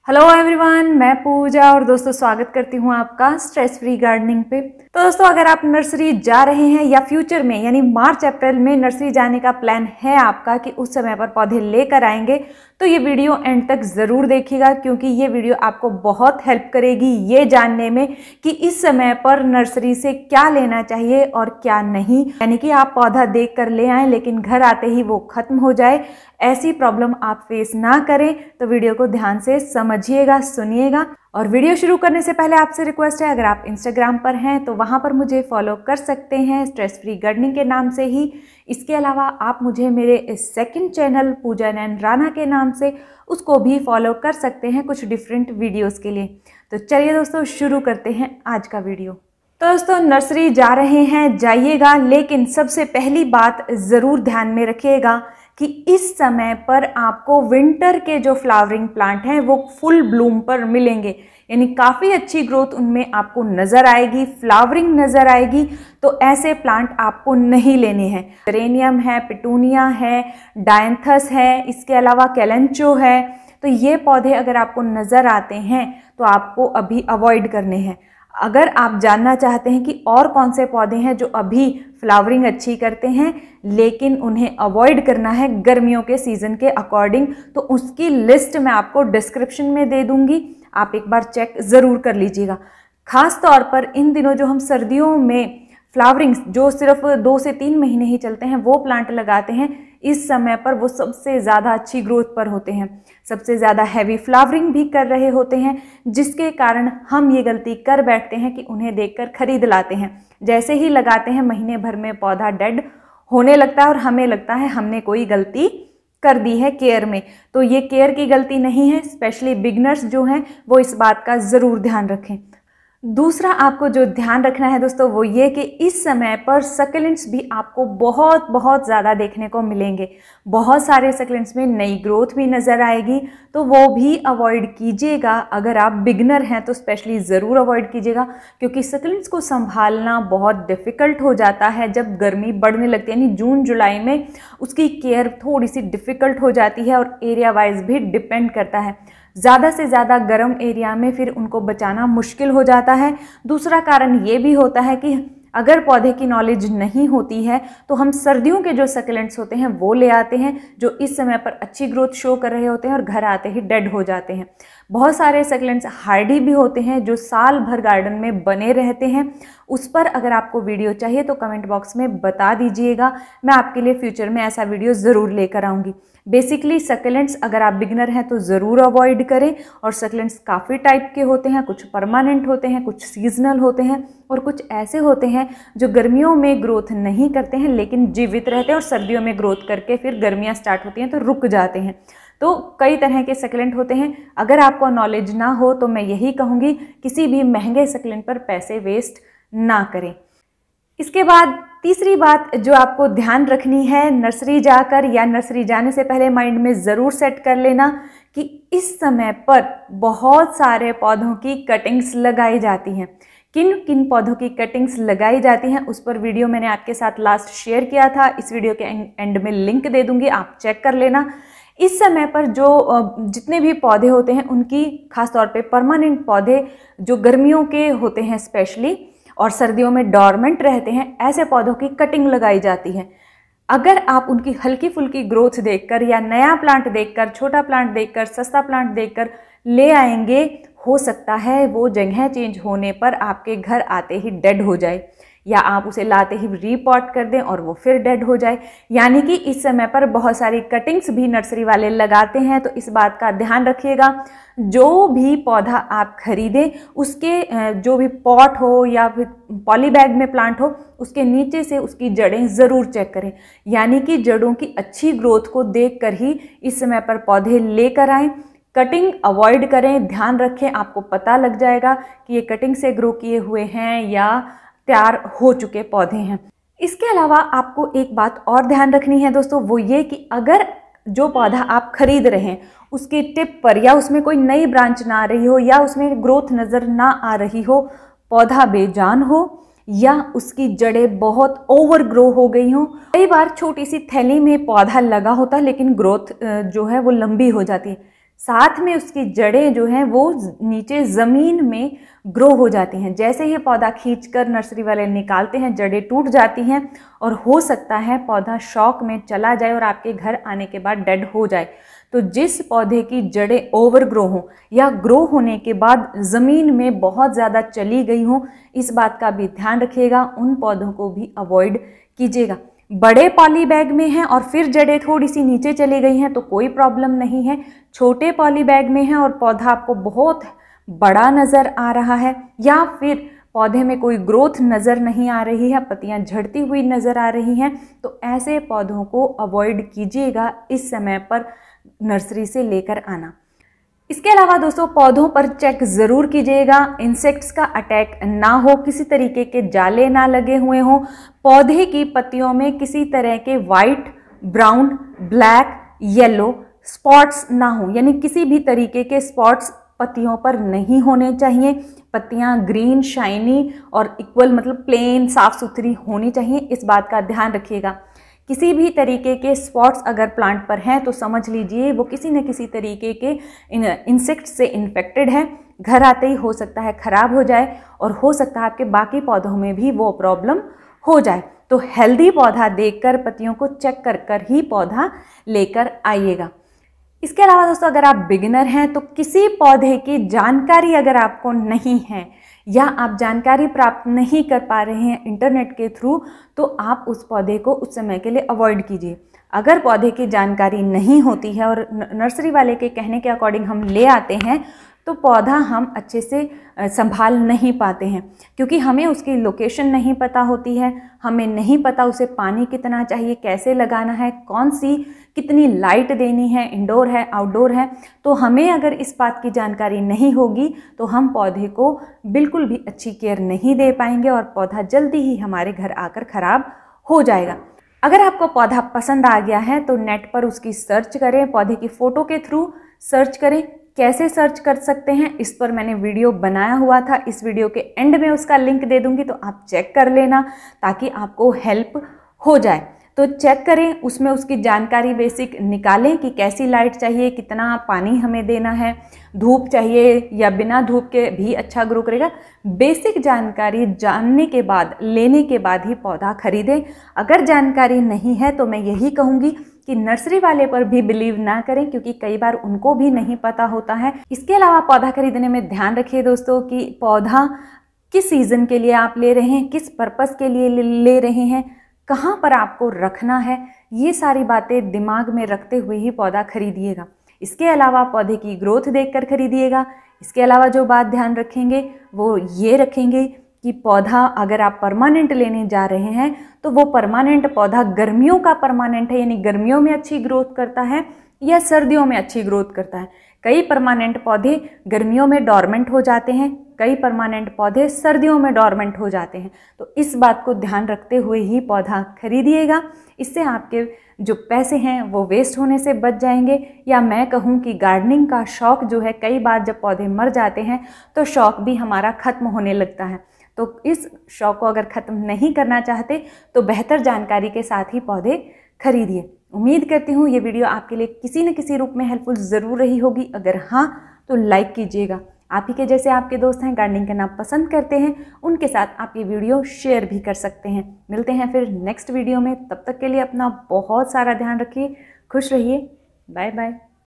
Hello everyone, मैं पूजा और दोस्तों स्वागत करती हूँ आपका स्ट्रेस फ्री गार्डनिंग पे। तो दोस्तों, अगर आप नर्सरी जा रहे हैं या फ्यूचर में यानी मार्च अप्रैल में नर्सरी जाने का प्लान है आपका कि उस समय पर पौधे लेकर आएंगे, तो ये वीडियो एंड तक ज़रूर देखिएगा, क्योंकि ये वीडियो आपको बहुत हेल्प करेगी ये जानने में कि इस समय पर नर्सरी से क्या लेना चाहिए और क्या नहीं। यानी कि आप पौधा देख कर ले आएँ लेकिन घर आते ही वो खत्म हो जाए, ऐसी प्रॉब्लम आप फेस ना करें। तो वीडियो को ध्यान से समझिएगा, सुनिएगा। और वीडियो शुरू करने से पहले आपसे रिक्वेस्ट है, अगर आप इंस्टाग्राम पर हैं तो वहां पर मुझे फॉलो कर सकते हैं स्ट्रेस फ्री गार्डनिंग के नाम से ही। इसके अलावा आप मुझे मेरे सेकंड चैनल पूजा नैन राणा के नाम से उसको भी फॉलो कर सकते हैं कुछ डिफरेंट वीडियोस के लिए। तो चलिए दोस्तों, शुरू करते हैं आज का वीडियो। तो दोस्तों, नर्सरी जा रहे हैं, जाइएगा, लेकिन सबसे पहली बात ज़रूर ध्यान में रखिएगा कि इस समय पर आपको विंटर के जो फ्लावरिंग प्लांट हैं वो फुल ब्लूम पर मिलेंगे, यानी काफ़ी अच्छी ग्रोथ उनमें आपको नज़र आएगी, फ्लावरिंग नज़र आएगी। तो ऐसे प्लांट आपको नहीं लेने हैं। जेरेनियम है, पिटूनिया है, डायंथस है, इसके अलावा कैलेंचो है। तो ये पौधे अगर आपको नज़र आते हैं तो आपको अभी अवॉइड करने हैं। अगर आप जानना चाहते हैं कि और कौन से पौधे हैं जो अभी फ्लावरिंग अच्छी करते हैं लेकिन उन्हें अवॉइड करना है गर्मियों के सीज़न के अकॉर्डिंग, तो उसकी लिस्ट मैं आपको डिस्क्रिप्शन में दे दूंगी, आप एक बार चेक ज़रूर कर लीजिएगा। खास तौर पर इन दिनों जो हम सर्दियों में फ्लावरिंग्स जो सिर्फ 2 से 3 महीने ही चलते हैं वो प्लांट लगाते हैं, इस समय पर वो सबसे ज़्यादा अच्छी ग्रोथ पर होते हैं, सबसे ज़्यादा हैवी फ्लावरिंग भी कर रहे होते हैं, जिसके कारण हम ये गलती कर बैठते हैं कि उन्हें देखकर खरीद लाते हैं। जैसे ही लगाते हैं महीने भर में पौधा डेड होने लगता है और हमें लगता है हमने कोई गलती कर दी है केयर में। तो ये केयर की गलती नहीं है, स्पेशली बिगनर्स जो हैं वो इस बात का ज़रूर ध्यान रखें। दूसरा आपको जो ध्यान रखना है दोस्तों वो ये कि इस समय पर सक्लेंट्स भी आपको बहुत ज़्यादा देखने को मिलेंगे। बहुत सारे सक्लेंट्स में नई ग्रोथ भी नज़र आएगी, तो वो भी अवॉइड कीजिएगा। अगर आप बिगनर हैं तो स्पेशली ज़रूर अवॉइड कीजिएगा, क्योंकि सक्लेंट्स को संभालना बहुत डिफ़िकल्ट हो जाता है जब गर्मी बढ़ने लगती है, यानी जून जुलाई में उसकी केयर थोड़ी सी डिफ़िकल्ट हो जाती है और एरिया वाइज भी डिपेंड करता है। ज़्यादा से ज़्यादा गर्म एरिया में फिर उनको बचाना मुश्किल हो जाता है। दूसरा कारण ये भी होता है कि अगर पौधे की नॉलेज नहीं होती है तो हम सर्दियों के जो सक्लेंट्स होते हैं वो ले आते हैं जो इस समय पर अच्छी ग्रोथ शो कर रहे होते हैं और घर आते ही डेड हो जाते हैं। बहुत सारे सक्लेंट्स हार्डी भी होते हैं जो साल भर गार्डन में बने रहते हैं। उस पर अगर आपको वीडियो चाहिए तो कमेंट बॉक्स में बता दीजिएगा, मैं आपके लिए फ्यूचर में ऐसा वीडियो ज़रूर लेकर आऊँगी। बेसिकली सक्लेंट्स अगर आप बिगनर हैं तो ज़रूर अवॉइड करें। और सक्लेंट्स काफ़ी टाइप के होते हैं, कुछ परमानेंट होते हैं, कुछ सीजनल होते हैं और कुछ ऐसे होते हैं जो गर्मियों में ग्रोथ नहीं करते हैं लेकिन जीवित रहते हैं और सर्दियों में ग्रोथ करके फिर गर्मियाँ स्टार्ट होती हैं तो रुक जाते हैं। तो कई तरह के सक्लेंट होते हैं। अगर आपको नॉलेज ना हो तो मैं यही कहूँगी किसी भी महंगे सक्लेंट पर पैसे वेस्ट ना करें। इसके बाद तीसरी बात जो आपको ध्यान रखनी है नर्सरी जाकर या नर्सरी जाने से पहले माइंड में ज़रूर सेट कर लेना कि इस समय पर बहुत सारे पौधों की कटिंग्स लगाई जाती हैं। किन किन पौधों की कटिंग्स लगाई जाती हैं उस पर वीडियो मैंने आपके साथ लास्ट शेयर किया था, इस वीडियो के एंड में लिंक दे दूंगी, आप चेक कर लेना। इस समय पर जो जितने भी पौधे होते हैं उनकी खासतौर पे परमानेंट पौधे जो गर्मियों के होते हैं स्पेशली और सर्दियों में डॉर्मेंट रहते हैं, ऐसे पौधों की कटिंग लगाई जाती है। अगर आप उनकी हल्की फुल्की ग्रोथ देखकर या नया प्लांट देखकर, छोटा प्लांट देखकर, सस्ता प्लांट देखकर ले आएंगे, हो सकता है वो जगह चेंज होने पर आपके घर आते ही डेड हो जाए या आप उसे लाते ही रीपॉट कर दें और वो फिर डेड हो जाए। यानी कि इस समय पर बहुत सारी कटिंग्स भी नर्सरी वाले लगाते हैं, तो इस बात का ध्यान रखिएगा। जो भी पौधा आप खरीदें उसके जो भी पॉट हो या फिर पॉली बैग में प्लांट हो उसके नीचे से उसकी जड़ें ज़रूर चेक करें, यानी कि जड़ों की अच्छी ग्रोथ को देखकर ही इस समय पर पौधे लेकर आएँ। कटिंग अवॉइड करें, ध्यान रखें, आपको पता लग जाएगा कि ये कटिंग से ग्रो किए हुए हैं या तैयार हो चुके पौधे हैं। इसके अलावा आपको एक बात और ध्यान रखनी है दोस्तों, वो ये कि अगर जो पौधा आप खरीद रहे हैं उसकी टिप पर या उसमें कोई नई ब्रांच ना आ रही हो या उसमें ग्रोथ नज़र ना आ रही हो, पौधा बेजान हो या उसकी जड़ें बहुत ओवर ग्रो हो गई हों। कई बार छोटी सी थैली में पौधा लगा होता है लेकिन ग्रोथ जो है वो लंबी हो जाती है। साथ में उसकी जड़ें जो हैं वो नीचे ज़मीन में ग्रो हो जाती हैं। जैसे ही पौधा खींचकर नर्सरी वाले निकालते हैं, जड़ें टूट जाती हैं और हो सकता है पौधा शॉक में चला जाए और आपके घर आने के बाद डेड हो जाए। तो जिस पौधे की जड़ें ओवर ग्रो हों या ग्रो होने के बाद ज़मीन में बहुत ज़्यादा चली गई हों, इस बात का भी ध्यान रखिएगा, उन पौधों को भी अवॉइड कीजिएगा। बड़े पॉली बैग में हैं और फिर जड़ें थोड़ी सी नीचे चली गई हैं तो कोई प्रॉब्लम नहीं है। छोटे पॉली बैग में हैं और पौधा आपको बहुत बड़ा नज़र आ रहा है या फिर पौधे में कोई ग्रोथ नज़र नहीं आ रही है, पत्तियां झड़ती हुई नज़र आ रही हैं, तो ऐसे पौधों को अवॉइड कीजिएगा इस समय पर नर्सरी से लेकर आना। इसके अलावा दोस्तों पौधों पर चेक ज़रूर कीजिएगा, इंसेक्ट्स का अटैक ना हो, किसी तरीके के जाले ना लगे हुए हों, पौधे की पत्तियों में किसी तरह के white, brown, black, yellow spots ना हो, यानी किसी भी तरीके के स्पॉट्स पत्तियों पर नहीं होने चाहिए। पत्तियां ग्रीन, शाइनी और इक्वल मतलब प्लेन साफ सुथरी होनी चाहिए, इस बात का ध्यान रखिएगा। किसी भी तरीके के स्पॉट्स अगर प्लांट पर हैं तो समझ लीजिए वो किसी न किसी तरीके के इंसेक्ट से इन्फेक्टेड है। घर आते ही हो सकता है ख़राब हो जाए और हो सकता है आपके बाकी पौधों में भी वो प्रॉब्लम हो जाए। तो हेल्दी पौधा देखकर पत्तियों को चेक कर कर ही पौधा लेकर आइएगा। इसके अलावा दोस्तों अगर आप बिगिनर हैं तो किसी पौधे की जानकारी अगर आपको नहीं है या आप जानकारी प्राप्त नहीं कर पा रहे हैं इंटरनेट के थ्रू, तो आप उस पौधे को उस समय के लिए अवॉइड कीजिए। अगर पौधे की जानकारी नहीं होती है और नर्सरी वाले के कहने के अकॉर्डिंग हम ले आते हैं तो पौधा हम अच्छे से संभाल नहीं पाते हैं, क्योंकि हमें उसकी लोकेशन नहीं पता होती है, हमें नहीं पता उसे पानी कितना चाहिए, कैसे लगाना है, कौन सी कितनी लाइट देनी है, इंडोर है आउटडोर है। तो हमें अगर इस बात की जानकारी नहीं होगी तो हम पौधे को बिल्कुल भी अच्छी केयर नहीं दे पाएंगे और पौधा जल्दी ही हमारे घर आकर ख़राब हो जाएगा। अगर आपको पौधा पसंद आ गया है तो नेट पर उसकी सर्च करें, पौधे की फ़ोटो के थ्रू सर्च करें। कैसे सर्च कर सकते हैं इस पर मैंने वीडियो बनाया हुआ था, इस वीडियो के एंड में उसका लिंक दे दूंगी, तो आप चेक कर लेना ताकि आपको हेल्प हो जाए। तो चेक करें, उसमें उसकी जानकारी बेसिक निकालें कि कैसी लाइट चाहिए, कितना पानी हमें देना है, धूप चाहिए या बिना धूप के भी अच्छा ग्रो करेगा। बेसिक जानकारी जानने के बाद, लेने के बाद ही पौधा खरीदें। अगर जानकारी नहीं है तो मैं यही कहूँगी कि नर्सरी वाले पर भी बिलीव ना करें, क्योंकि कई बार उनको भी नहीं पता होता है। इसके अलावा पौधा खरीदने में ध्यान रखिए दोस्तों कि पौधा किस सीज़न के लिए आप ले रहे हैं, किस पर्पस के लिए ले रहे हैं, कहाँ पर आपको रखना है, ये सारी बातें दिमाग में रखते हुए ही पौधा खरीदिएगा। इसके अलावा पौधे की ग्रोथ देखकर खरीदिएगा। इसके अलावा जो बात ध्यान रखेंगे वो ये रखेंगे कि पौधा अगर आप परमानेंट लेने जा रहे हैं तो वो परमानेंट पौधा गर्मियों का परमानेंट है, यानी गर्मियों में अच्छी ग्रोथ करता है या सर्दियों में अच्छी ग्रोथ करता है। कई परमानेंट पौधे गर्मियों में डॉर्मेंट हो जाते हैं, कई परमानेंट पौधे सर्दियों में डॉर्मेंट हो जाते हैं। तो इस बात को ध्यान रखते हुए ही पौधा खरीदिएगा। इससे आपके जो पैसे हैं वो वेस्ट होने से बच जाएंगे। या मैं कहूँ कि गार्डनिंग का शौक़ जो है, कई बार जब पौधे मर जाते हैं तो शौक़ भी हमारा ख़त्म होने लगता है। तो इस शौक़ को अगर ख़त्म नहीं करना चाहते तो बेहतर जानकारी के साथ ही पौधे खरीदिए। उम्मीद करती हूँ ये वीडियो आपके लिए किसी न किसी रूप में हेल्पफुल ज़रूर रही होगी। अगर हाँ तो लाइक कीजिएगा। आप ही के जैसे आपके दोस्त हैं, गार्डनिंग करना पसंद करते हैं, उनके साथ आप ये वीडियो शेयर भी कर सकते हैं। मिलते हैं फिर नेक्स्ट वीडियो में, तब तक के लिए अपना बहुत सारा ध्यान रखिए, खुश रहिए, बाय बाय।